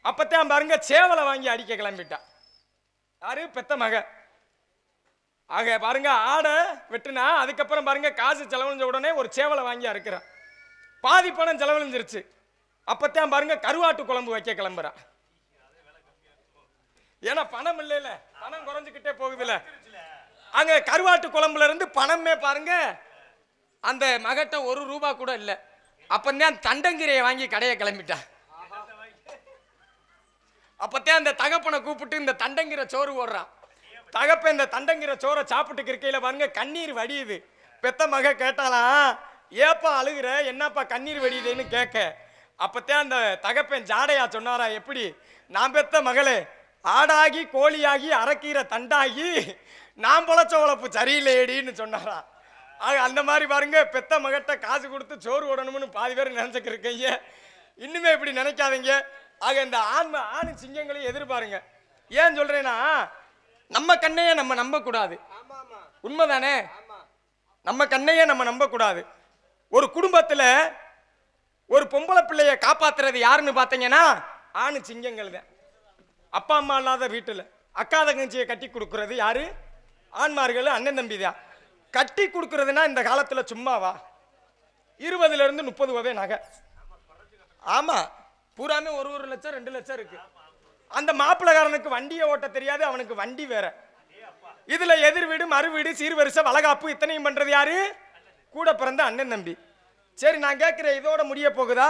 அப்பத்தான் பாருங்க சேவலை வாங்கி அடிக்க கிளம்பிட்டா. யாரு? பெத்த மக. ஆக பாருங்க ஆடை வெட்டுனா அதுக்கப்புறம் பாருங்க காசு செலவழிஞ்ச உடனே ஒரு சேவலை வாங்கி அறுக்கிறான். பாதி பணம் செலவழிஞ்சிருச்சு. அப்பத்தான் பாருங்க கருவாட்டு குழம்பு வைக்க கிளம்புறா. ஏன்னா பணம் இல்லைல, பணம் குறைஞ்சுக்கிட்டே போகுதுல. அங்க கருவாட்டு குழம்புல இருந்து பணமே பாருங்க அந்த மகட்ட ₹1 கூட இல்லை. அப்பந்தான் தண்டங்கீரையை வாங்கி கடையை கிளம்பிட்டா. அப்பத்தான் அந்த தகப்பனை கூப்பிட்டு இந்த தண்டங்கீரை சோறு போடுறான். தகப்ப இந்த தண்டங்கீரை சோறை சாப்பிட்டு இருக்கையில பாருங்க கண்ணீர் வடியுது. பெத்த மக கேட்டாலாம், ஏப்பா அழுகுற, என்னப்பா கண்ணீர் வடியுதுன்னு கேட்க. அப்பத்தான் அந்த தகப்பன் ஜாடையா சொன்னாரா, எப்படி நான் பெத்த மகளே, ஆடாகி கோழியாகி அரைக்கீரை தண்டாகி நான் பொழைச்ச உழப்பு சரியில்லையடின்னு சொன்னாரா. ஆக அந்த மாதிரி பாருங்க பெத்த மகட்ட காசு கொடுத்து சோறு ஓடணும்னு பாதி பேர் நினைச்சுக்கிருக்கீங்க. இன்னுமே இப்படி நினைக்காதீங்க. ஆக இந்த ஆண் சிங்கங்களையும் எதிர்பாருங்க. ஏன் சொல்றேன்னா, நம்ம கண்ணையே நம்ம நம்ப கூடாது. உண்மைதானே? நம்ம கண்ணையே நம்ம நம்ப கூடாது. ஒரு குடும்பத்துல ஒரு பொம்பளை பிள்ளைய காப்பாத்துறது யாருன்னு பாத்தீங்கன்னா ஆணு சிங்கங்கள் தான். அப்பா அம்மா இல்லாத வீட்டுல அக்கா தங்கச்சியை கட்டி கொடுக்கறது யாரு? ஆண்மார்கள், அண்ணன் தம்பி தான். கட்டி கொடுக்கறதுனா இந்த காலத்துல சும்மாவா? 20 இருந்து 30 நகை. ஆமா, பூராமே 1 லட்சம் 2 லட்சம் இருக்கு. அந்த மாப்பிள்ளைக்காரனுக்கு வண்டியை ஓட்ட தெரியாது, அவனுக்கு வண்டி வேற. இதுல எதிர் வீடு மறு வீடு சீர்வரிசை வளகாப்பு இத்தனையும் பண்றது யாரு? கூட பிறந்த அண்ணன் தம்பி. சரி, நான் கேட்கிறேன், இதோட முடிய போகுதா?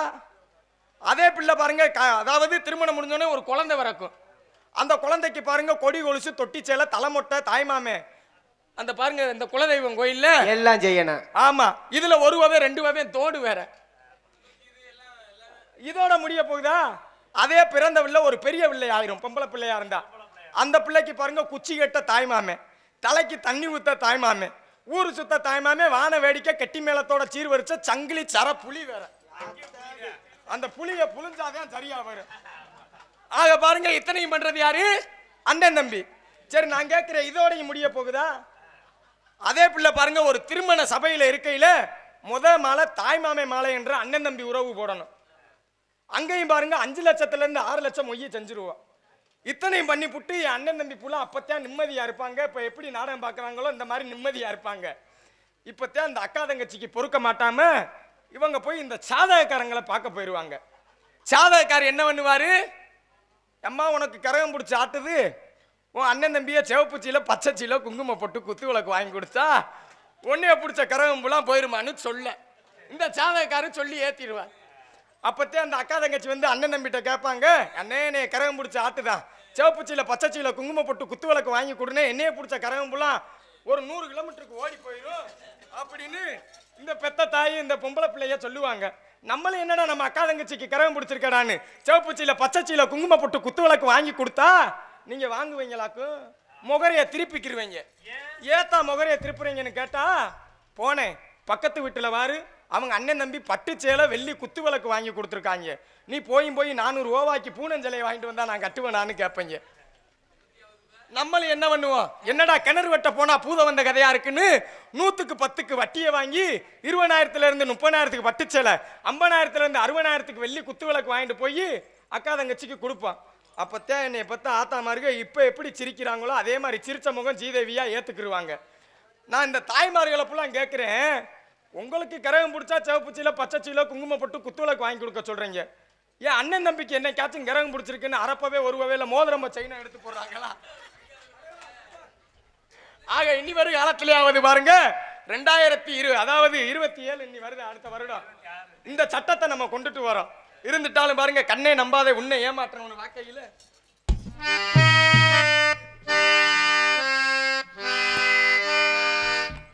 அதே பிள்ளை பாருங்க, அதாவது திருமணம் முடிஞ்சோடனே ஒரு குழந்தை பிறக்கும். அந்த குழந்தைக்கு பாருங்க கொடி கொலுசு தொட்டி சேலை தலைமொட்டை தாய்மாமே, அந்த பாருங்க இந்த குலதெய்வம் கோயில்ல எல்லாம் செய்யணும். ஆமா, இதுல 1 2 தோடு வேற. இதோட முடிய போகுதா? அதே பிறந்த பிள்ளை ஒரு பெரிய பிள்ளை ஆயிரும், பொம்பளை பிள்ளையா இருந்தா. அந்த பிள்ளைக்கு பாருங்க குச்சி கட்ட தாய்மாமே, தலைக்கு தண்ணி ஊத்த தாய்மாமே, ஊரு சுத்த தாய்மாமே, வான வேடிக்கை கெட்டி மேளத்தோட சீர்வரிச்ச சங்கிலி சர புலி வேற. அந்த புலிய புளிஞ்சாதான் சரியா வரும். ஆக பாருங்க இத்தனையும் பண்றது யாரு? அண்ணன் தம்பி. சரி, நான் கேட்கிறேன், இதோடையும் முடிய போகுதா? அதே பிள்ளை பாருங்க ஒரு திருமண சபையில இருக்கையில மாலை தாய்மாமே மாலை என்ற அண்ணன் தம்பி உறவு போடணும். அங்கேயும் பாருங்க 5 லட்சத்துல இருந்து 6 லட்சம் மொய்யை செஞ்சிருவோம். இத்தனையும் பண்ணி புட்டு என் அண்ணன் தம்பி புள்ள அப்பத்தான் நிம்மதியா இருப்பாங்க. இப்ப எப்படி நாடகம் பாக்குறாங்களோ இந்த மாதிரி நிம்மதியா இருப்பாங்க. இப்பத்தான் இந்த அக்கா தங்கச்சிக்கு பொறுக்க மாட்டாம இவங்க போய் இந்த சாதகக்காரங்களை பார்க்க போயிருவாங்க. சாதகக்காரர் என்ன பண்ணுவாரு? அம்மா உனக்கு கரகம் பிடிச்சி ஆட்டுது, உன் அண்ணன் தம்பிய சிவப்பு சீல பச்சை சீல குங்குமம் போட்டு குத்து விளக்கு வாங்கி கொடுத்தா உன்னைய பிடிச்ச கரகம் புலாம் போயிருமான்னு சொல்ல இந்த சாதகக்காரர் சொல்லி ஏத்திடுவார். அப்பத்தே அந்த அக்கா தங்கச்சி வந்து அண்ணன் தம்பிட்ட கேட்பாங்க, அண்ணே கரகம் பிடிச்ச ஆட்டுதான், சிவப்பு சீல பச்சை சீல குங்குமம் போட்டு குத்து விளக்கு வாங்கி கொடுனே, என்னைய பிடிச்ச கரகம் புலாம் ஒரு 100 கிலோமீட்டருக்கு ஓடி போயிடும் அப்படின்னு இந்த பெத்த தாய் இந்த பொம்பளை பிள்ளைய சொல்லுவாங்க. நம்மளும் என்னடா நம்ம அக்கா தங்கச்சிக்கு கரகம் பிடிச்சிருக்கடான்னு சிவப்பு சீல பச்சை சீல குங்குமம் போட்டு குத்து விளக்கு வாங்கி கொடுத்தா நீங்க வாங்குவீங்களாக்கும்? முகரைய திருப்பிக்கிருவீங்க. ஏத்தா முகரைய திருப்புறீங்கன்னு கேட்டா, போனேன் பக்கத்து வீட்டுல வாரு, அவங்க அண்ணன் தம்பி பட்டு சேலை வெள்ளி குத்து விளக்கு வாங்கி கொடுத்துருக்காங்க, நீ போய் 400 ரூபாய்க்கு பூனஞ்சலையை வாங்கிட்டு வந்தா நான் கட்டுவேனான்னு கேட்பீங்க. நம்மளும் என்ன பண்ணுவோம், என்னடா கிணறு வெட்ட போனா பூத வந்த கதையா இருக்குன்னு 100க்கு 10க்கு வட்டியை வாங்கி 20,000 இருந்து 30,000 பட்டு சேலை, 50,000 இருந்து 60,000 வெள்ளி குத்து விளக்கு வாங்கிட்டு போய் அக்கா தங்கச்சிக்கு கொடுப்பான். அப்பத்தான் என்னை பத்த ஆத்தா மார்க இப்ப எப்படி சிரிக்கிறாங்களோ அதே மாதிரி சிரிச்ச முகம் ஜீதேவியா ஏத்துக்கிடுவாங்க. நான் இந்த தாய்மார்களை புல்லாம் கேட்கிறேன், உங்களுக்கு கரகம் பிடிச்சா சிவப்பு சீல பச்சை சீல குங்குமம் போட்டு குத்துவிளக்கு வாங்கி கொடுக்க சொல்றீங்க, ஏன் அண்ணன் தம்பிக்கு என்னைக்காச்சும் கரகம் பிடிச்சிருக்குன்னு அரப்பவே ஒரு வகையில மோதிரம்ப செயினா எடுத்து போடுறாங்களா? ஆக இனி வரும் காலத்திலேயாவது பாருங்க 2020 அதாவது 27 இன்னி வருது அடுத்த வருடம் இந்த சட்டத்தை நம்ம கொண்டுட்டு வரோம். இருந்துட்டாலும் பாருங்க கண்ணே நம்பாதே உன்னை ஏமாற்றணும் வாக்கையில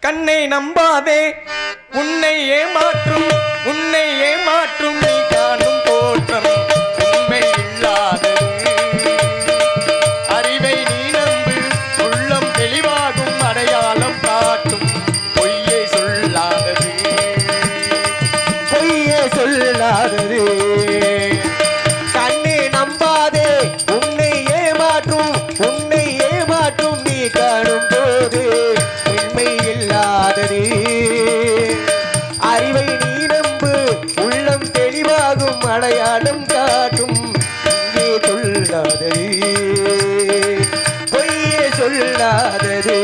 கண்ணை நம்பாதே உன்னை ஏமாற்றும் நீ காணும் தோற்றம் உண்மை இல்லாதது, அறிவை நீ நம்பு உள்ளம் தெளிவாகும் அடையாளம் காட்டும் பொய்யை சொல்லாதது கண்ணை நம்பாதே உன்னை ஏமாற்றும் நீ காணும் போது உண்மை இல்லாதது, அறிவை நீ நம்பு உள்ளம் தெளிவா சொல்லாதது பொய்யே சொல்லாதது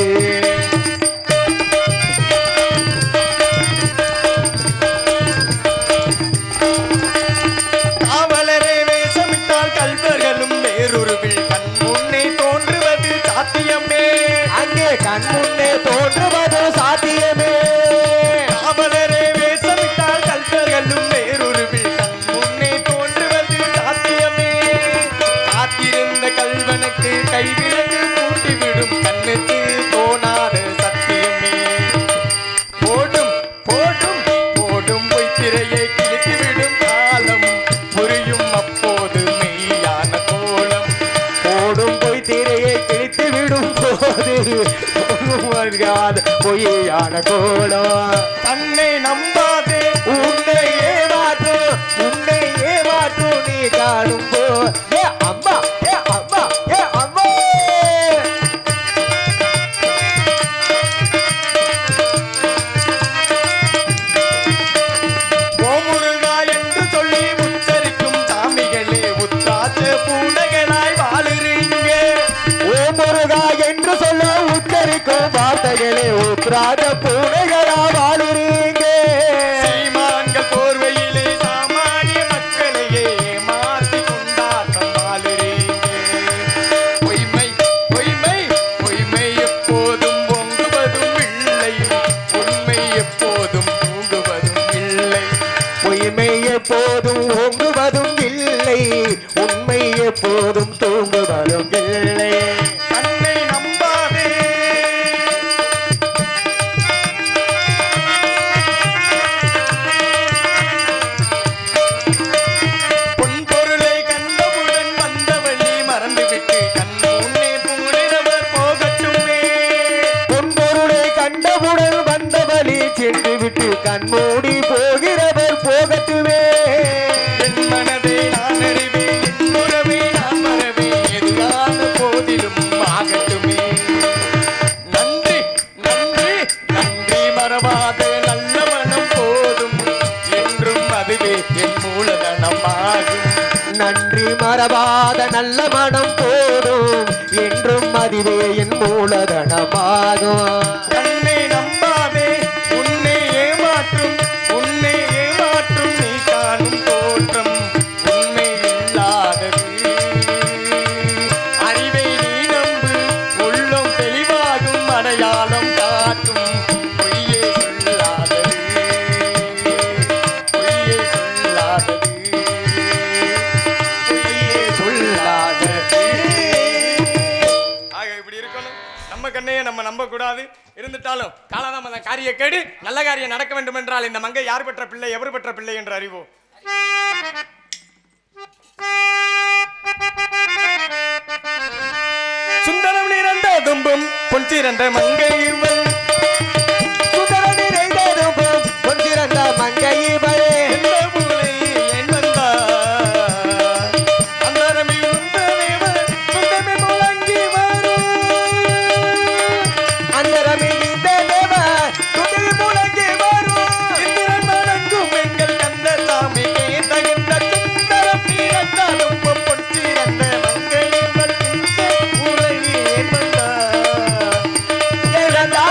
காவலரே வேஷமிட்டால் கல்வர்களும் வேறொருவில் கண் முன்னே தோன்றுவது சாத்தியமே அங்கே கண் முன்னே தோன்றுவது சாத்தியமே காவலரே வேஷமிட்டால் கல்வர்களும் வேறொருவில் கண் முன்னே தோன்றுவது சாத்தியமே காத்திருந்த கல்வனுக்கு கைவிலங்கு பூட்டிவிடும் கண்ணுக்கு தோணாத சத்தியமே போடும் போடும் போடும் பொய்த்திரையை கிழித்துவிடும் காலம் புரியும் அப்போது மெய்யான கோலம் போடும் பொய் திரையை கிழித்து விடும் போது பொய்யான கோலம் தன்னை நம்பாதே உன்னை ஏமாற்றும் நீ காணும் போ ஏ அம்மா ஏ அம்மா ஏ அம்மா ஓமுருகா என்று சொல்லி உச்சரிக்கும் சாமிகளே உத்தாச்ச பூனைகளாய் வாழுறீங்க ஓ முருகா என்று சொல்ல உச்சரிக்கும் வார்த்தைகளே உத்ராத பூனைகளா வாழுறீங்க சீமான்கள் போர்வையிலே சாமானிய மக்களையே ஏமாற்றி கொண்டாட்டம் வாழுறீங்க பொய்மை பொய்மை பொய்மை எப்போதும் பொங்குவதும் இல்லை உண்மை எப்போதும் தூங்குவதும் இல்லை பொய்மை எப்போதும் ஓங்குவதும் இல்லை உண்மை எப்போதும் தூங்குவதும் இல்லை தன்னை நம்பாதே பொன்பொருளை கண்டவுடன் வந்த வழி மறந்துவிட்டு கண் முன்னே பூரினவர் போகட்டுமே பொன்பொருளை கண்டவுடன் வந்த வழி சென்று விட்டு கண்மூடி போகிறவர் போகட்டுமே என் மனதை நான் அறிவேன் என் உறவை நான் மறவேன் எதுவான போதிலும் ஆகட்டுமே நன்றி நன்றி நன்றி மறவாத நல்ல மனம் போதும் என்றும் அதுவே என் மூலதனம் ஆகும் நன்றி மறவாத நல்ல மனம் போடும் என்றும் அதுவே என் மூலதனமாகும் தன்னை நம்பாதே உன்னை ஏமாற்றும் நீ காணும் தோற்றம் உண்மை இல்லாதது அறிவை நீ நம்பு உள்ளம் தெளிவாகும் அடையாளம் காட்டும் பொய்யே சொல்லாதது பொய்யே சொல்லாதது பொய்யே சொல்லாதது ஆக இப்படி இருக்கணும் நம்ம கண்ணையே நம்ம நம்ப கூடாது இருந்துட்டாலும் காலதாமத காரிய கேடு நல்ல காரியம் நடக்க வேண்டும் என்றால் இந்த மங்கை யார் பெற்ற பிள்ளை எவர் பெற்ற பிள்ளை என்று அறிவோம் சுந்தரம் நிறைந்த தும்பும் பொன் சிறந்த மங்கை இவள் சுந்தரம் நிறைந்ததும் பொன்சிறந்த மங்கை இவளே எந்த பூலை ஏன் வந்தார் அந்தரமில் உந்தனேவர் சுந்தமே முழங்கி வரும் அந்தரமில் இந்த தேவர் துதில் முழங்கி வரும் இந்திரன் வணங்கும் எங்கள் கந்தசாமியே தகுந்த சுந்தரம் நிறைந்த தும்பும் பொன் சிறந்த மங்கை இவள் இந்த பூலை ஏன் வந்தார் இறந்தா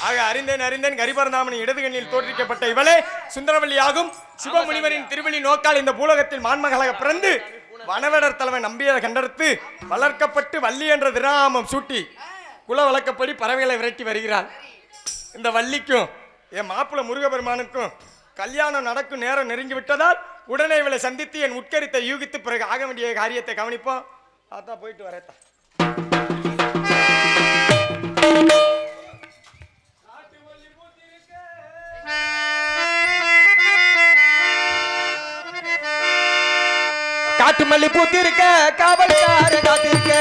ஆக அறிந்தேன் கரிபரந்தாமன் இடது கண்ணில் தோற்றிக்கப்பட்ட இவளே சுந்தரவல்லி ஆகும் சிவமுனிவரின் திருவள்ளி நோக்கால் இந்த பூலகத்தில் மான்மகளாக பிறந்து வனவேடர் தலைவன் நம்பியை கண்டெடுத்து வளர்க்கப்பட்டு வள்ளி என்ற திராமம் சூட்டி குல வழக்கப்படி பறவைகளை விரட்டி வருகிறாள் இந்த வள்ளிக்கும் என் மாப்பிள்ள முருகபெருமானுக்கும் கல்யாணம் நடக்கும் நேரம் நெருங்கி விட்டதால் உடனே இவளை சந்தித்து என் உட்கரித்தை யூகித்து பிறகு ஆக வேண்டிய காரியத்தை கவனிப்போம் அதான் போயிட்டு வரேத்தா காட்டு மல்லி பூத்திருக்க காவல்கார காத்திருக்க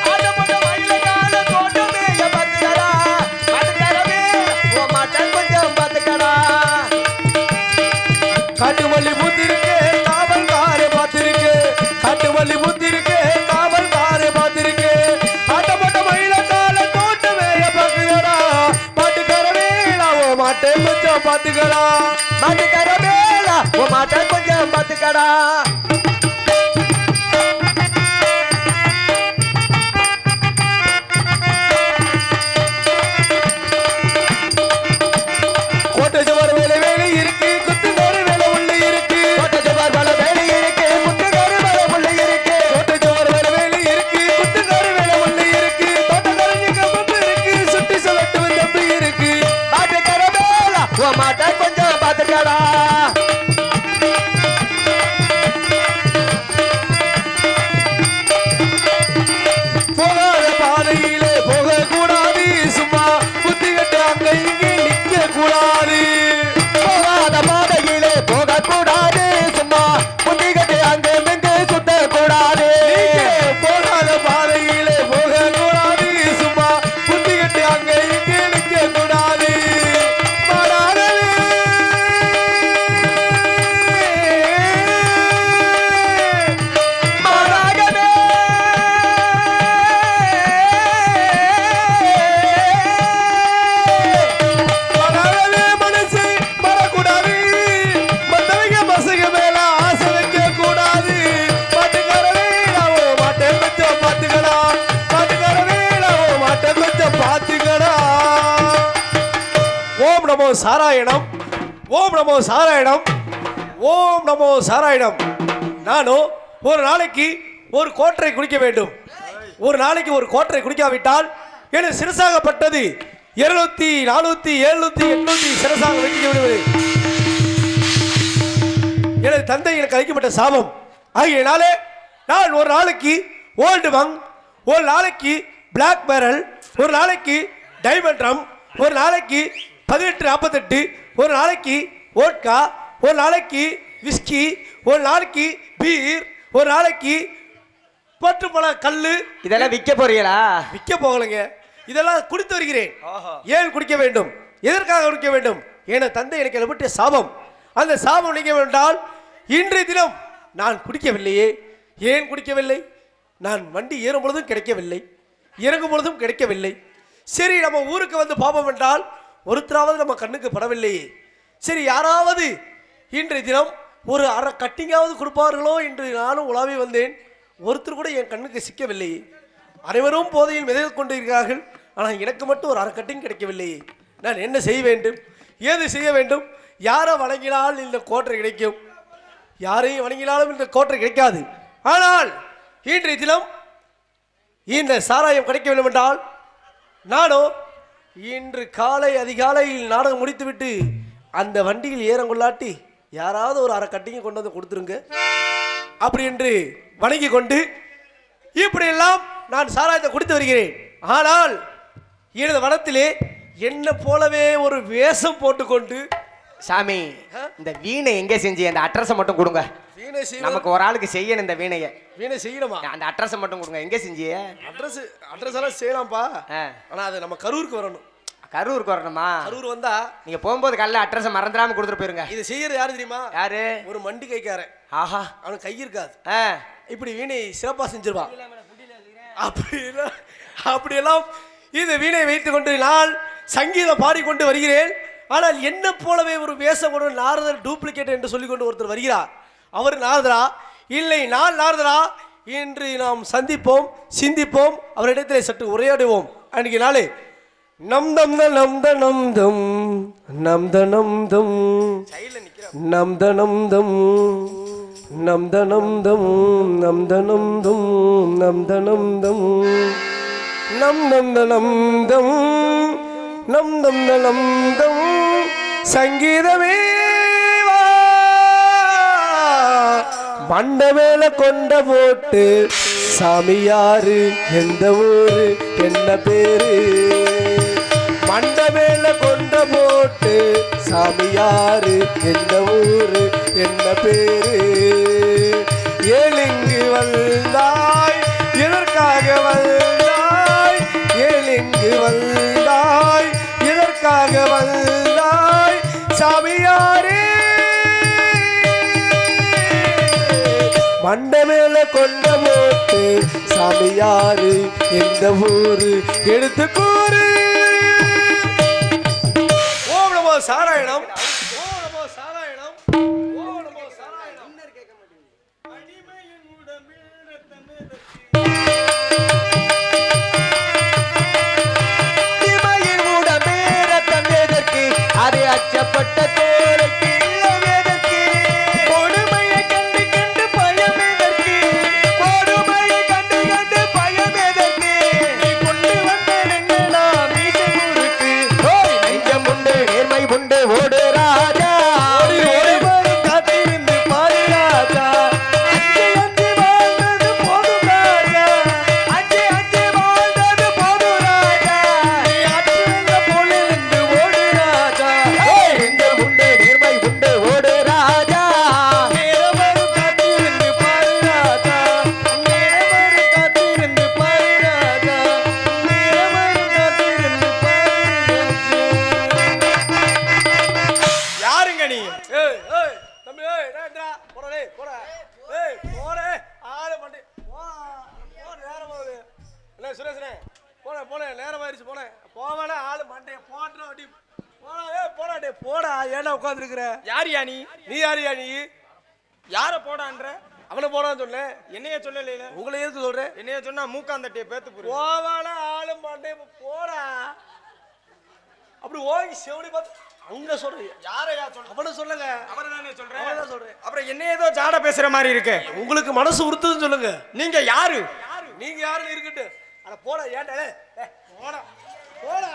ஆட்டப்பட்ட மயில கால தோட்டமேய பத்துக்கடா பத்துக்கடவே ஓ மாட்டன் கொஞ்சம் பத்துக்கடா காட்டு மல்லி பூத்திருக்கு காவல்கார பார்த்திருக்கு காட்டு மல்லி பூத்திருக்கு காவல்கார பார்த்திருக்கு ஆட்டப்பட்ட மயில கால தோட்டமேய பத்துக்கடா பாட்டுக்காரவே நான் மாட்டேன் கொஞ்சம் பார்த்துக்கடா மாட்டுக்கரவே உன் மாட்ட கொஞ்சம் பாத்துக்கடா. கோட்டை சுவர் வேலை வேலை இருக்கு, குத்துக்காரு வேலை உள்ள இருக்கு. கோட்டை சுவர் வேலை வேலை இருக்கு, குத்துக்காரு வேலை உள்ள இருக்கு. கோட்டை சுவர் வேலை வேலை இருக்கு, குத்துக்காரு வேலை உள்ள இருக்கு. தோட்டக்காரங்க பம்பு இருக்கு, சுட்டி சொல்லட்டு தம்பி இருக்கு. மாட்டுக்கார வேலை உன் மாட்ட கொஞ்சம் பாத்துக்கடா. போகாத பாதையிலே போக கூடாது, சும்மா புத்தி கட்டு அங்க இங்கே நிக்க கூடாது. போகாத பாதையிலே போக கூடாது, சும்மா புத்தி கட்டு அங்க இங்கே சுத்த கூடாது. போகாத பாதையிலே போக கூடாது, சும்மா புத்தி கட்டு அங்க இங்கே நிக்க கூடாது. மாடாகவே மாடாகவே மாடாகவே மனசு வரக்கூடாது. மத்தவங்க மசக மேல ஆசை வைக்க கூடாது. மாட்டுக்காரவே நாவோ மாட்டை கொஞ்சம் பாத்துக்கடா. மாட்டுக்காரவே நாவோ மாட்டை கொஞ்சம் பாத்துக்கடா. ஓம் நமோ சாராயணம், ஓம் நமோ சாராயணம், ஓம் நமோ சாராயணம். நானும் ஒரு நாளைக்கு ஒரு கோட்டரை குடிக்க வேண்டும். ஒரு நாளைக்கு ஒரு கோட்டரை குடிக்காவிட்டால் எனக்கு சிரசாகப்பட்டது 200, 400, 700, 800 சிரசாக வெட்டி விடுவது எனது தந்தை எனக்கு அளிக்கப்பட்ட சாபம். ஆகியனாலே நான் ஒரு நாளைக்கு ஓல்டு மங், ஒரு நாளைக்கு பிளாக் பேரல், ஒரு நாளைக்கு டைமண்ட் ரம், ஒரு நாளைக்கு 1848, ஒரு நாளைக்கு ஓட்கா, ஒரு நாளைக்கு விஸ்கி, ஒரு நாளைக்கு பீர், ஒரு நாளைக்கு பற்று பல கல்லு. இதெல்லாம் விற்க போறீங்களா? விற்க போகலைங்க, இதெல்லாம் குடித்து வருகிறேன். ஏன் குடிக்க வேண்டும், எதற்காக குடிக்க வேண்டும்? என தந்தை எனக்கு எழுப்பட்ட சாபம். அந்த சாபம் நீங்க வேண்டால் இன்றைய தினம் நான் குடிக்கவில்லையே. ஏன் குடிக்கவில்லை? நான் வண்டி ஏறும் பொழுதும் கிடைக்கவில்லை, இறங்கும் பொழுதும் கிடைக்கவில்லை. சரி, நம்ம ஊருக்கு வந்து பாப்போம் என்றால் ஒருத்தராவது நம்ம கண்ணுக்கு படவில்லையே. சரி, யாராவது இன்றைய தினம் ஒரு அரை கட்டிங்காவது கொடுப்பார்களோ என்று நானும் உலாவி வந்தேன். ஒருத்தர் கூட என் கண்ணுக்கு சிக்கவில்லையே. அனைவரும் போதையில் மிதந்து கொண்டிருக்கிறார்கள். ஆனால் எனக்கு மட்டும் ஒரு அரை கட்டிங் கிடைக்கவில்லையே. நான் என்ன செய்ய வேண்டும், ஏது செய்ய வேண்டும்? யாரை வணங்கினால் இந்த கோட்டை கிடைக்கும், யாரையும் வணங்கினாலும் இந்த கோட்டை கிடைக்காது. ஆனால் இன்றைய தினம் இந்த சாராயம் கிடைக்க வேண்டும் என்றால் நானோ இன்று காலை அதிகாலையில் நாடகம் முடித்துவிட்டு அந்த வண்டியில் ஏறங்கொள்ளாட்டி யாராவது ஒரு அரை கட்டிங்க கொண்டு வந்து கொடுத்துருங்க அப்படி என்று வணங்கி கொண்டு இப்படியெல்லாம் நான் சாராயத்தை குடித்து வருகிறேன். ஆனால் எனது வனத்திலே என்ன போலவே ஒரு வேஷம் போட்டுக்கொண்டு, சாமி இந்த வீணை எங்க செஞ்சு அந்த அட்ரஸை மட்டும் கொடுங்க. வீணை செய்ய நமக்கு ஒரு ஆளுக்கு செய்யணும் இந்த வீணையை. வீணை செய்யணுமா? அந்த அட்ரஸை மட்டும் கொடுங்க. எங்க செஞ்சிய? அட்ரஸ் எல்லாம் செய்யலாம்ப்பா. ஆனா அது நம்ம கரூருக்கு வரணும். கரூருக்கு வரணுமா? கரூர் வந்தா நீங்க போகும்போது காலைல அட்ரஸ் மறந்துடாம கொடுத்துட்டு போயிருங்க. இது செய்யறது யாரு தெரியுமா? யாரு? ஒரு மண்டி கைக்காரன். ஆஹா, அவனுக்கு கை இருக்காது. இப்படி வீணை சிறப்பா செஞ்சிருவான். அப்படியெல்லாம் இந்த வீணை வைத்துக் கொண்டு நான் சங்கீதம் பாடிக்கொண்டு வருகிறேன். ஆனால் என்ன போலவே ஒரு வேஷம் கொண்டு நாரதர் டூப்ளிகேட் என்று சொல்லிக்கொண்டு ஒருத்தர் வருகிறார். அவர் நாரதரா? இல்லை, நான் நாரதரா என்று நாம் சந்திப்போம், சிந்திப்போம், அவரிடத்தில் சற்று உரையாடுவோம். அன்றைக்கு நாளே நம் தம் நம் தம் தம் நம் தம் தம் நம் தம் தம் நம் தம் தம் நம் தம் தம் நம் தம் தம் நம் நம் நம் தம் நம் நம் நம் தம் சங்கீதமே மண்ட மேல கொண்ட போட்டு சாமியாரு எந்த ஊரு என்ன பேரு? மண்ட மேல கொண்ட போட்டு சாமியாரு எந்த ஊரு என்ன பேரு? ஏழிங்கு வந்தாய் எதற்காக வந்தாய்? ஏழிங்கு வந்தாய் எதற்காக வந்தாய்? சாமியாரே மண்ட மேல கொண்ட போட்டு சாமியாரு எந்த ஊரு எடுத்து கூறு. ஓம் நமோ சாராயணம், ஓம் நமோ சாராயணம், ஓம் இமையின் உடம்பே ரத்தம் எதற்கு? அது அச்சப்பட்ட தோளுக்கு இல்லம் எதற்கு? கொடுமையை கண்டு கண்டு பயம் எதற்கு? கொடுமையை கண்டு கண்டு பயம் எதற்கு? நீ கொண்டு வந்த நெஞ்சனா மீசை முறுக்கு. ஓய் நெஞ்சம் உண்டு நேர்மை உண்டு ஓடு ராஜா. ஓடு காத்திருந்து பாரு ராஜா. அஞ்சு அஞ்சு வாழ்ந்தது போதும் ராஜா. அஞ்சு அஞ்சு வாழ்ந்தது போதும் ராஜா. நீ ஆற்று வெள்ள போல நின்று ஓடு ராஜா. ஓய் நெஞ்சம் உண்டு நேர்மை உண்டு ஓடு ராஜா. நேரம் வரும் காத்திருந்து பாரு ராஜா. நேரம் வரும் காத்திருந்து பாரு ராஜா. நேரம் வரும் காத்திருந்து பாரு ராஜா. யாருங்க நீ? ஏய் ஏய் தம்பி ஏய் டேய் போடா டேய் போடா. ஏய் போடா ஆளு மண்டி போடா நேரம் ஆகுது. என்ன சுரேஷ்னே போடா நேரம் ஆயிருச்சு போடா. போவானே ஆளு மண்டே போடா அடி போடா. ஏய் போடா டேய் போடா. ஏன்டா உட்கார்ந்திருக்கிற? யாரியா நீ? நீ யாரியா நீ? யார போடான்ற? அவனை போடான்னு சொன்னேன். என்னைய சொல்லலையில? உங்களை எதுக்கு சொல்றேன்? என்னைய சொன்னா மூக்காந்தட்டிய பேத்து போரு. போவானே ஆளு மண்டே போடா. அப்படி ஓங்கி செவடி பார்த்து அங்க சொல்றீங்க. யாரையா சொல்ற? அவனை சொல்லுங்க. அவரதானே சொல்றேன். அவனைதான் சொல்றேன். அப்புறம் என்ன ஏதோ ஜாட பேசுற மாதிரி இருக்கு. உங்களுக்கு மனசு உறுத்துதுன்னு சொல்லுங்க. நீங்க யாரு? நீங்க யாருன்னு இருக்கட்டு. அட போடா ஏன்டா டேய் போடா போடா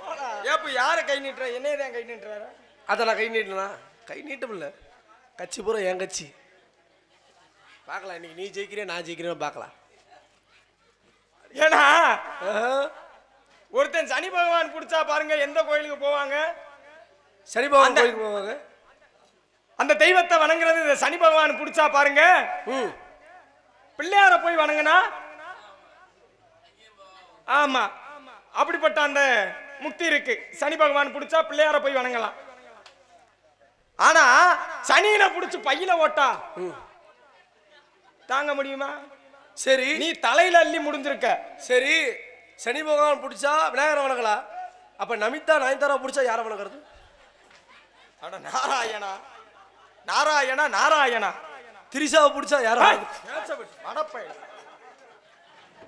போடா. ஏப்ப யார கை நீட்டுற? என்னையதான் கை நீட்டுறாரு. அத நான் கை நீட்டனா? கை நீட்டும் இல்ல. கட்சி பூரா என் கட்சி. பார்க்கலாம் இன்னைக்கு நீ ஜெயிக்கிறே நான் ஜெயிக்கிறேன்னு பார்க்கலாம். ஏன்னா ஆஹா. ஒருத்தன் சனி பகவான் பிடிச்சா பாருங்க எந்த கோயிலுக்கு போவாங்க? சரி பாவம் அந்த- கோயிலுக்கு போவாங்க. அந்த தெய்வத்தை வணங்குறது. இந்த சனி பகவான் பிடிச்சா பாருங்க ம். பிள்ளையார போய் வணங்குனா ஆமா அப்படிப்பட்ட அந்த முக்தி இருக்கு. சனி பகவான் பிடிச்சா பிள்ளையார போய் வணங்கலாம். ஆனா சனியில பிடிச்சு பையில ஓட்டா தாங்க முடியுமா? சரி நீ தலையில அள்ளி முடிஞ்சிருக்க. சரி சனி பகவான் பிடிச்சா விநாயகரை வணங்கலாம். அப்ப நமிதா நயன்தாரா பிடிச்சா யாரை வணங்குறது? அட நாராயணா நாராயணா நாராயணா. திரிசாவை பிடிச்சா யாரை வணங்குறது? மடப்பை.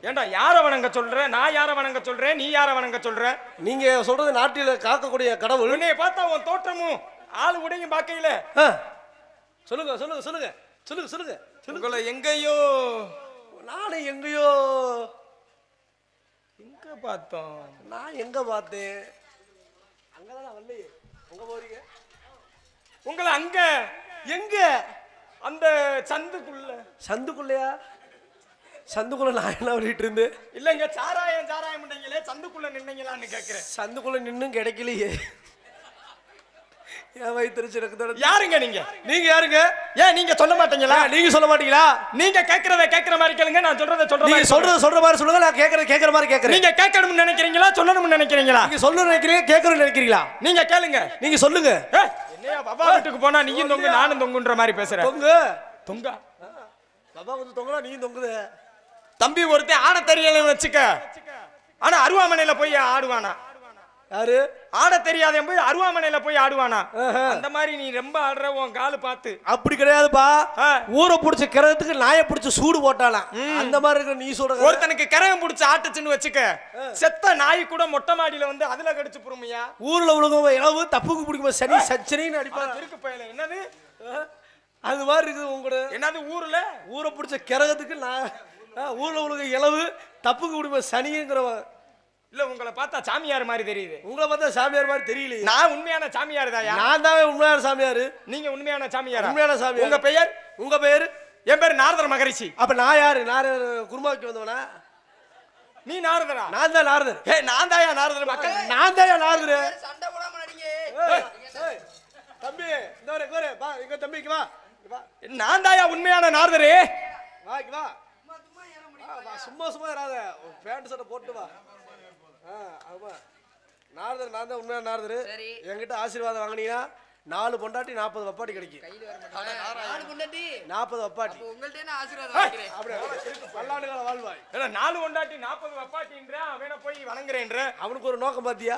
ஏண்டா யார வணங்க சொல்ற? நான் யார வணங்க சொல்றேன்? நீ யார வணங்க சொல்ற? நீங்க சொல்றது நாட்டில காக்கக்கூடிய கடவுள். உன்னைய பார்த்தா உன் தோற்றமும் ஆளு உடையும் பார்க்கையில ஆ. சொல்லுங்க சொல்லுங்க சொல்லுங்க சொல்லுங்க சொல்லுங்க சொல்லுங்க. உங்களை எங்கேயோ நானும் எங்கேயோ எங்க பார்த்தோம்? நான் எங்க பார்த்தேன்? அங்கதான் வரலையே. எங்க போறீங்க? உங்களை அங்க எங்க? அந்த சந்துக்குள்ள. சந்துக்குள்ளையா? சந்துக்குள்ள நான் என்ன பண்ணிட்டு இருந்தேன்? இல்லங்க சாராயம் சாராயம் பண்ணீங்களே சந்துக்குள்ள நின்னீங்களான்னு கேக்குறேன். சந்துக்குள்ள நின்னும் கிடைக்கலையே. என் வயிற்றுச்சு எனக்கு. யாருங்க நீங்க? நீங்க யாருங்க? ஏன் நீங்க சொல்ல மாட்டீங்களா? நீங்க சொல்ல மாட்டீங்களா? நீங்க கேக்குறத கேக்குற மாதிரி கேளுங்க. நான் சொல்றத சொல்ற நீங்க மாதிரி சொல்றது சொல்ற மாதிரி சொல்லுங்க. நான் கேக்குற மாதிரி கேக்குறேன். நீங்க கேட்கணும்னு நினைக்கிறீங்களா சொல்லணும்னு நினைக்கிறீங்களா? நீங்க சொல்ல நினைக்கிறீங்க கேட்கணும்னு நினைக்கிறீங்களா? நீங்க கேளுங்க. நீங்க சொல்லுங்க. ஏய், என்னையா பாபா வீட்டுக்கு போனா நீயும் தொங்கு நானும் தொங்குன்ற மாதிரி பேசுற. தொங்கு. தொங்கா பாபா வந்து தொங்குனா நீ தொங்குது. தம்பி ஒருத்தன் ஆட தெரியலன்னு வச்சுக்க. ஆனா அருவாமனையில போய் ஆடுவானா? யாரு? ஆட தெரியாதவன் போய் அருவாமனையில போய் ஆடுவானா? ஆஹா. அந்த மாதிரி நீ ரொம்ப ஆடுற உன் காலு பார்த்து. அப்படி கிடையாதுப்பா. ஆ. ஊரை புடிச்ச கிரகத்துக்கு நாயை புடிச்சு சூடு போட்டாலாம். அந்த மாதிரி இருக்கிற நீ சொல்ற ஒருத்தனுக்கு கரகம் பிடிச்சு ஆட்டுச்சுன்னு வச்சுக்க. செத்த நாய் கூட மொட்டை மாடியில வந்து அதுல கடிச்சு புருமையா? ஊர்ல உலகம் இளவு தப்புக்கு பிடிக்கும் சனி சச்சனைன்னு அடிப்பாங்க. இருக்கு பயல. என்னது அது மாதிரி இருக்குது உங்களோட. என்னது ஊர்ல ஊரை பிடிச்ச கிரகத்துக்கு நான் ஊர்ல உலக இளவு தப்புக்கு பிடிக்கும் சனிங்கிறவன். இல்ல உங்களை பார்த்தா சாமியார் மாதிரி தெரியுது. உங்களை பார்த்தா சாமியார் மாதிரி தெரியலையே. நான் உண்மையான சாமியார் தாயா? நான் தான் உண்மையான சாமியாரு. நீங்க உண்மையான சாமியாரா? உண்மையான சாமியார். உங்க பெயர்? உங்க பேரு? என் பேர் நாரதர் மகரிஷி. அப்ப நான் யாரு? நாரதர் குருமாவுக்கு வந்தவனா? நீ நாரதரா? நான் தான் நாரதர். ஏய் நான் தாயா நாரதர் மக்கள். நான் தான் நாரதர். சண்டை போடாம நடிங்க. தம்பி இந்த வர கோரே வா இங்க தம்பிக்கு வா. வா நான் தாயா உண்மையான நாரதரே. வா இங்க வா. வா சும்மா சும்மா இராத. பேண்ட் சட்டை போட்டு வா. ஆமா. நாரதர் நான் தான் உண்மையான நாரதர். என்கிட்ட ஆசீர்வாதம் வாங்குனீங்கன்னா 4 பொண்டாட்டி 40 வப்பாட்டி கிடைக்கும். 40 வப்பாட்டி. உங்கள்ட்ட என்ன ஆசீர்வாதம் வாங்கிக்கிறேன். அப்படியே பல்லாண்டுகால வாழ்வாய். ஏடா 4 கொண்டாட்டி 40 வப்பாட்டின்ற அவன போய் வணங்குறேன்ற. அவனுக்கு ஒரு நோக்கம் பாத்தியா?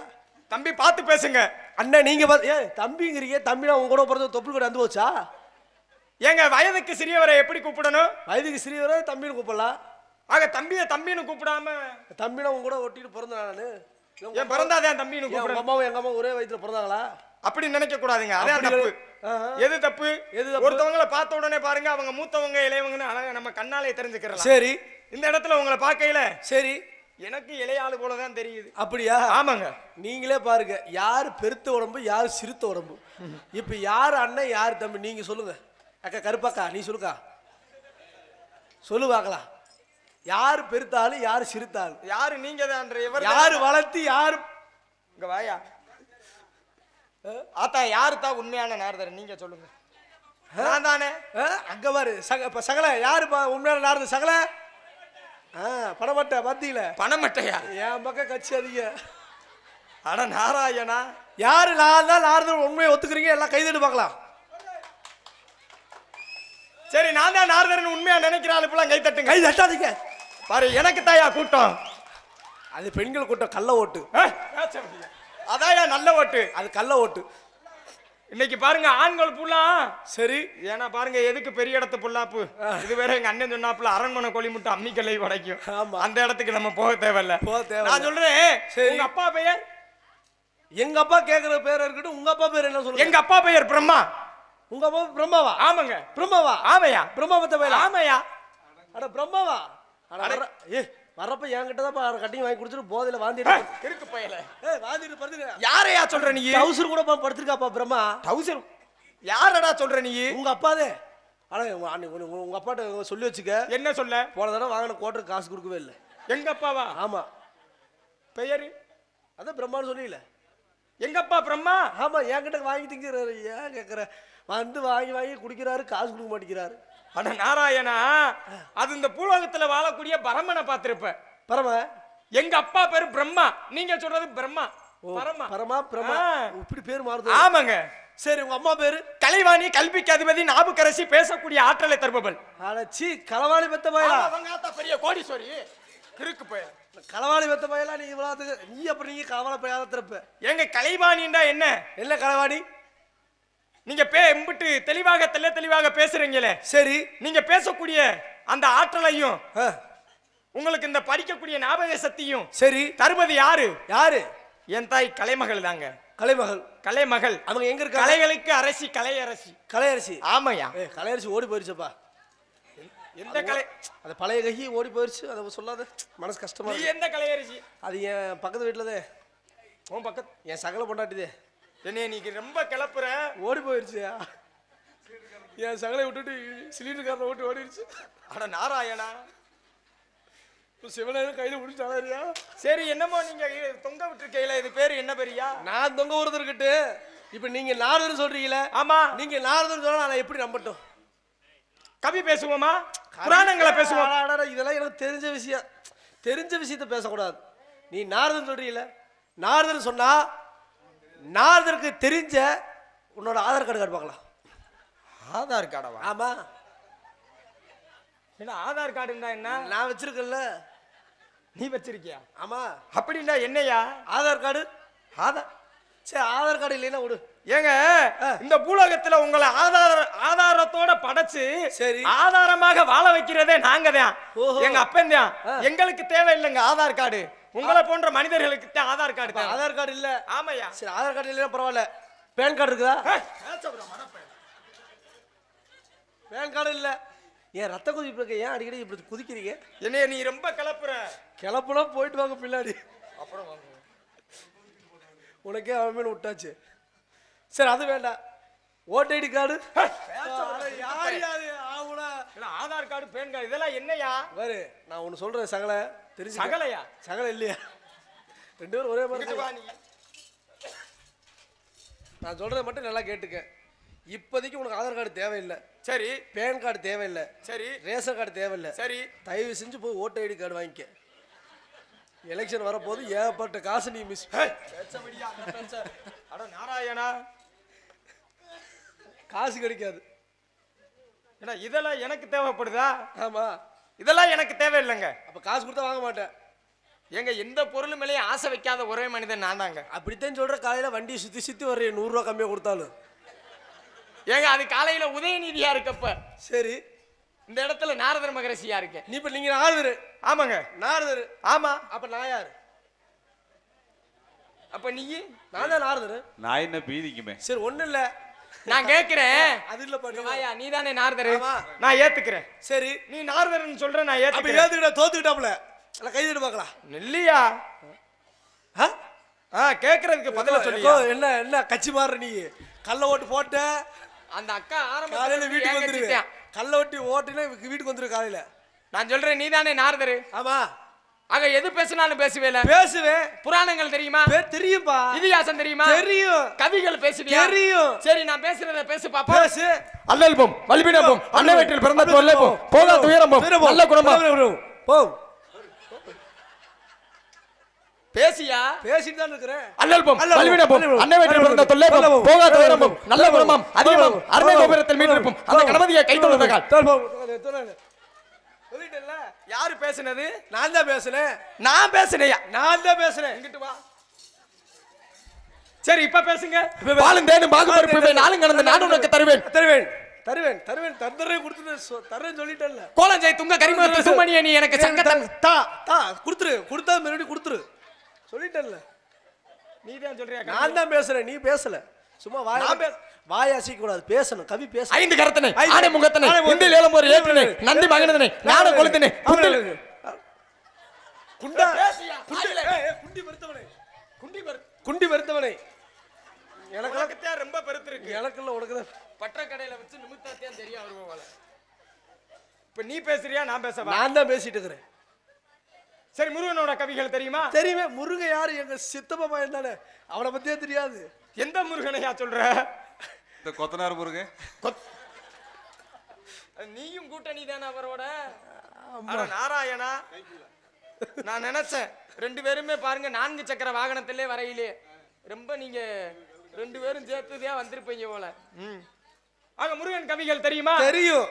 தம்பி பார்த்து பேசுங்க. அண்ணா நீங்க ஏய் தம்பிங்கிறீங்க. தம்பினா உங்க கூட பிறந்த தொப்புள் கூட வந்து போச்சா? ஏங்க வயதுக்கு சிறியவரை எப்படி கூப்பிடணும்? வயதுக்கு சிறியவரை தம்பின்னு கூப்பிடலாம். ஆக தம்பியை தம்பின்னு கூப்பிடாம தம்பினா உங்க கூட ஒட்டிட்டு பிறந்தேன் நானு. ஏன் பிறந்தாதான் தம்பின்னு உங்க கூப்பிடணும்? அம்மாவும் எங்க அம்மா ஒரே வயித்துல பிறந்தாங்களா? அப்படி நினைக்க கூடாதுங்க. அதான் தப்பு. எது தப்பு? ஒருத்தவங்கள பார்த்த உடனே பாருங்க அவங்க மூத்தவங்க இளையவங்கன்னு அழகா நம்ம கண்ணாலே தெரிஞ்சுக்கிறலாம். சரி. இந்த இடத்துல உங்களை பார்க்கையில சரி எனக்கு இளையாளு போலதான் தெரியுது. அப்படியா? ஆமாங்க. நீங்களே பாருங்க, யாரு பெருத்த உடம்பு யாரு சிறுத்த உடம்பு. இப்ப யாரு அண்ணன் யாரு தம்பி நீங்க சொல்லுங்க. அக்கா கருப்பாக்கா நீ சொல்லுக்கா, சொல்லு பார்க்கலாம். யாரு பெருத்தாலும் யாரு சிறுத்தாலும்? யாரு நீங்க தான். யாரு வளர்த்து யாரு இங்க வாயா ஆத்தா யாரு தான் உண்மையான நாரதர் நீங்க சொல்லுங்க. நான் தானே. அங்க பாரு சகல யாரு உண்மையான நாரதர்? சகல பணமட்டை பாத்தீங்கள? பணமட்டையா? என் பக்கம் கட்சி அதிக. அட நாராயணா, யாரு நான் தான் நாரதர் உண்மையை ஒத்துக்கிறீங்க? எல்லாம் கைதட்டு பார்க்கலாம். சரி நான் தான் நாரதர்னு உண்மையா நினைக்கிறாள் இப்பெல்லாம் கை தட்டுங்க. கை தட்டாதீங்க. பாரு எனக்கு தாயா கூட்டம். அது பெண்கள் கூட்டம், கள்ள ஓட்டு. அதாயா நல்ல ஓட்டு. அது கள்ள ஓட்டு. இன்னைக்கு பாருங்க ஆண்கள் புல்லா. சரி. ஏன்னா பாருங்க எதுக்கு பெரிய இடத்து புல்லாப்பு. இது வேற எங்க அண்ணன் சொன்னாப்புல அரண்மனை கோழி முட்டை அம்மிக்கல்லை உடைக்கும். ஆமா. அந்த இடத்துக்கு நம்ம போக தேவையில்ல. நான் சொல்றேன். சரி. உங்க அப்பா பெயர்? எங்க அப்பா கேக்குற பேர் இருக்கட்டும். உங்க அப்பா பேர் என்ன சொல்லுங்க? எங்க அப்பா பெயர் பிரம்மா. உங்க அப்பா பிரம்மாவா? ஆமாங்க. பிரம்மாவா? ஆமையா? பிரம்மாவத்த பேர்? ஆமையா? அட பிரம்மாவா? அட ஏ வரப்ப என்கிட்ட தான் கட்டிங் வாங்கி குடிச்சிட்டு போதையில வாந்திட்டு இருக்கு பயல. வாந்திட்டு படுத்துக்க. யாரையா சொல்ற நீ? டவுசர் கூட படுத்துருக்காப்பா பிரம்மா. டவுசர் யாரடா சொல்ற நீ? உங்க அப்பாதே. ஆனா உங்க அப்பாட்ட சொல்லி வச்சுக்க. என்ன சொல்ல? போன தடவை வாங்கின கோட்டருக்கு காசு கொடுக்கவே இல்லை. எங்க அப்பாவா? ஆமா. பெயரு? அதான் பிரம்மான்னு சொல்லல. எங்க அப்பா பிரம்மா? ஆமா. என்கிட்ட வாங்கி திங்கிறாரு. ஏன் கேட்குற? வந்து வாங்கி வாங்கி குடிக்கிறாரு, காசு கொடுக்க மாட்டேங்கிறாரு. அட நாராயணா, அது இந்த பூலோகத்துல வாழக்கூடிய பரமனை பார்த்திருப்ப. பரம? எங்க அப்பா பேரு பிரம்மா, நீங்க சொல்றது பிரம்மா. பரமா பரமா பிரம்மா இப்படி பேர் மாறுது. ஆமாங்க. சரி உங்க அம்மா பேரு? கலைவாணி, கல்விக்கு அதிபதி, நாபுக்கரசி, பேசக்கூடிய ஆற்றலை தருபவள். அடச்சி களவாணி பெத்த பயலா. அவங்க ஆத்தா பெரிய கோடீஸ்வரி. இருக்கு போய் களவாணி பெத்த பயலா. நீ இவ்வளவு நீ அப்படி நீங்க களவாணி பையாத திறப்ப. எங்க கலைவாணின்னா என்ன? என்ன களவாணி? நீங்க எம்பிட்டு தெளிவாக தெளிவாக பேசுறீங்களே. சரி. நீங்க பேசக்கூடிய அந்த ஆற்றலையும் உங்களுக்கு இந்த படிக்கக்கூடிய ஞாபக சக்தியும் சரி தருவது யாரு? யாரு? என் தாய் கலைமகள் தாங்க. கலைமகள்? கலைமகள் அவங்க எங்க இருக்க? கலைகளுக்கு அரசி, கலையரசி. கலையரசி? ஆமையா? கலையரசி ஓடி போயிருச்சப்பா. எந்த கலை? அது பழைய கஹி ஓடி போயிருச்சு. அதை சொல்லாத, மனசு கஷ்டமா. நீ எந்த கலையரசி? அது என் பக்கத்து வீட்டுலதே. உன் பக்கத்து? என் சகல பொண்டாட்டிதே. என்னைய நீ ரொம்ப கிளப்புற. ஓடி போயிருச்சு. என் சகலை விட்டுட்டு சிலிண்டர் காரில் விட்டு ஓடிடுச்சு. அட நாராயணா, சிவனையும் கையில முடிச்சாரியா? சரி என்னமோ நீங்க தொங்க விட்டுருக்கையில இது பேரு என்ன பெரியா? நான் தொங்க விடுறதுக்கிட்டு இப்ப நீங்க நாரதர் சொல்றீங்களே. ஆமா. நீங்க நாரதர் சொன்னா நான் எப்படி நம்பட்டும்? கவி பேசுவோமா? புராணங்களை பேசுவோம். இதெல்லாம் எனக்கு தெரிஞ்ச விஷயம். தெரிஞ்ச விஷயத்த பேசக்கூடாது. நீ நாரதர் சொல்றீங்களே, நாரதர் சொன்னா நாரதருக்கு தெரிஞ்ச உன்னோட ஆதார் கார்டு பார்க்கலாம். ஆதார் கார்டா? ஆமா. என்ன ஆதார் கார்டுன்னா என்ன? நான் வச்சிருக்கேன்ல. நீ வச்சிருக்கியா? ஆமா. அப்படின்னா என்னையா ஆதார் கார்டு? சரி ஆதார் கார்டு இல்லைன்னா விடு. ஏங்க இந்த பூலோகத்துல உங்களை ஆதாரத்தோட படைச்சு சரி ஆதாரமாக வாழ வைக்கிறதே நாங்க தான். எங்க அப்பன் தான். எங்களுக்கு தேவை இல்லைங்க ஆதார் கார்டு. உங்களை போன்ற மனிதர்களுக்கு தான் ஆதார் கார்டு. ஆதார் கார்டு இல்ல? ஆமாயா. சரி ஆதார் கார்டு இல்லைன்னா பரவாயில்ல. பேன் கார்டு இருக்குதா? பேன் கார்டு இல்ல. ஏன் ரத்த கொதிப்பு இருக்க? ஏன் அடிக்கடி இப்படி குதிக்கிறீங்க? என்னைய நீ ரொம்ப கிளப்புற. கிளப்புனா போயிட்டு வாங்க பின்னாடி. அப்புறம் வாங்க. உனக்கே அவன் மேல விட்டாச்சு. சரி அது வேண்டாம். Voter ID card? Aadhaar card, PAN card இதெல்லாம் என்னையா? பாரு நான் ஒன்னு சொல்றேன் சகல தெரிஞ்சு. சகலையா? சகல இல்லையா? ரெண்டு பேரும் ஒரே மாதிரி. நான் சொல்றதை மட்டும் நல்லா கேட்டுக்க. இப்போதைக்கு உனக்கு ஆதார் கார்டு தேவையில்லை. சரி. பேன் கார்டு தேவையில்லை. சரி. ரேஷன் கார்டு தேவையில்லை. சரி. தயவு செஞ்சு போய் ஓட்டர் ஐடி கார்டு வாங்கிக்க. எலெக்ஷன் வரப்போது ஏகப்பட்ட காசு நீ மிஸ். அட நாராயணா, காசு கிடைக்காது. ஏன்னா இதெல்லாம் எனக்கு தேவைப்படுதா? ஆமா. இதெல்லாம் எனக்கு தேவையில்லைங்க. அப்ப காசு கொடுத்தா வாங்க மாட்டேன். எங்க எந்த பொருள் மேலேயும் ஆசை வைக்காத ஒரே மனிதன் நான் தாங்க. அப்படித்தான் சொல்ற. காலையில வண்டியை சுத்தி சுத்தி வர்றேன் 100 ரூபா கம்மியா கொடுத்தாலும். ஏங்க அது காலையில உதயநிதியா இருக்கப்ப சரி, இந்த இடத்துல நாரதர் மகரிஷியா இருக்கேன். நீ இப்ப நீங்க நாரதரு. ஆமாங்க. நாரதரு. ஆமா. அப்ப நான் யாரு? அப்ப நீ? நான் தான் நாரதரு. நான் என்ன பீதிக்குமே. சரி, ஒண்ணு இல்ல, நான் கேக்குறேன். அது இல்ல பாரு. வாயா, நீ தானே நாரதரு. ஆமா. நான் ஏத்துக்கிறேன். சரி, நீ நாரதர்னு சொல்ற, நான் அப்ப ஏத்துக்கிறேன். ஏத்துக்கிட்ட தோத்துக்கிட்டாப்ல. இல்ல கை தட்டு பார்க்கலாம். இல்லையா? கேக்குறதுக்கு பதில சொல்லியா? என்ன என்ன கட்சி மாறுற நீ? கள்ள ஓட்டு போட்ட அந்த அக்கா காலையில ஆரம்பத்துல வீட்டுக்கு வந்துரு. வந்துருவேன். கள்ள ஓட்டி ஓட்டுனா வீட்டுக்கு வந்துரு காலையில. நான் சொல்றேன், நீ தானே நாரதரு. ஆமா, ஆக எது பேசினாலும் பேசுவேல. பேசுவேன். புராணங்கள் தெரியுமா? தெரியும்பா. இதிகாசம் தெரியுமா? தெரியும். கவிகள் பேசுவியா? தெரியும். சரி, நான் பேசுறத பேசு பாப்போம். பேசு. அல்லல்போம் வல்வினபோம் அன்னை வயிற்றில் பிறந்த தொல்லைபோம் போகா துயரம்போம் நல்ல குணமா போ. பேசியா? பேசிட்டு தான் இருக்கிறேன். அல்லல்போம் அல்லல்போம், வல்வினபோம் அல்லல்போம், அன்னை வயிற்றில் பிறந்த தொல்லைபோம் அல்லல்போம், போகா அல்லல்போம், துயரம்போம் நல்ல குணமாம் அதிகமாம் அருமை கோபுரத்தில் மீட்டிருப்போம் அந்த கணபதியை கை தொழுதகால். சொல்லிட்டேன்ல. யாரு பேசுனது? நான் தான் பேசுனேன். நான் பேசுனையா? நான் தான் பேசுனேன். இங்கிட்டு வா. சரி, இப்ப பேசுங்க. இப்ப பேசு. பாலும் தேனும் பாகு பருப்பு நாளும் கடந்த நாடு உனக்கு தருவேன். தருவேன் தருவேன் தருவேன் தந்தரே கொடுத்து தரேன் சொல்லிட்டேன்ல. கோலஞ்சை துங்க கரிமுகத்து சுமணிய நீ எனக்கு சங்கத்தன். தா தா கொடுத்துரு. கொடுத்தா மறுபடியும் கொடுத்துரு சொல்லிட்டேன்ல. நீ தான் சொல்றியா? நான் தான் பேசுறேன், நீ பேசல. சும்மா வாய் அசைக்க கூடாது, பேசணும். கவி பேச. ஐந்து கரத்தனை ஆடை முகத்தனை இந்த லேலம் ஒரு ஏற்றினை நந்தி மகனதனை நாட கொளுத்தனை குண்டில் குண்டா பேசியா? குண்டி வருத்தவனே. குண்டி பரு குண்டி வருத்தவனே. எனக்கு உனக்குத்தான் ரொம்ப பெருத்து இருக்கு. எனக்குள்ள உனக்கு பட்டக்கடையில வச்சு நிமித்தாத்தான் தெரியும் வருவோம் போல. இப்ப நீ பேசுறியா நான் பேசவா? நான் தான் பேசிட்டு இருக்கிறேன். சரி, முருகனோட கவிகள் தெரியுமா? தெரியுமே. முருகன் யாரு? எங்க சித்தப்பா பையன் தானே. அவனை பத்தியே தெரியாது. எந்த முருகனையா சொல்ற? இந்த கொத்தனார் முருகன். நீயும் கூட்டணி தானே அவரோட? அட நாராயணா, நான் நினைச்சேன் ரெண்டு பேருமே பாருங்க 4 சக்கர வாகனத்திலே வரையிலே ரொம்ப நீங்க 2 பேரும் சேர்த்துதான் வந்திருப்பீங்க போல. ஆக முருகன் கவிகள் தெரியுமா? தெரியும்.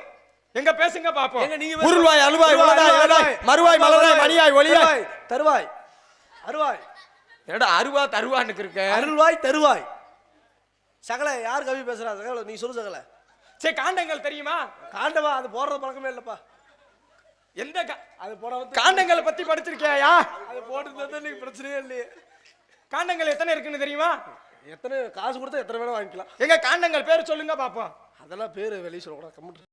எங்க பேசுங்க பாப்போம். எங்க நீங்க உருள்வாய் அழுவாய் உலதாய் ஏடாய் மறுவாய் மலராய் மணியாய் ஒளியாய் தருவாய் அருவாய். என்னடா அருவா தருவான்னு இருக்க? அருள்வாய் தருவாய். சகல யார் கவி பேசுறா? சகல நீ சொல்லு. சகல சரி, காண்டங்கள் தெரியுமா? காண்டவா? அது போடுறது பழக்கமே இல்லப்பா. எந்த அது போட காண்டங்களை பத்தி படிச்சிருக்கியா? அது போட்டு நீ பிரச்சனையே இல்லையே. காண்டங்கள் எத்தனை இருக்குன்னு தெரியுமா? எத்தனை காசு கொடுத்தா எத்தனை வேணா வாங்கிக்கலாம். எங்க காண்டங்கள் பேர் சொல்லுங்க பாப்போம். அதெல்லாம் பேரு வெளியே சொல்லக்கூடாது. கம்மிட்டு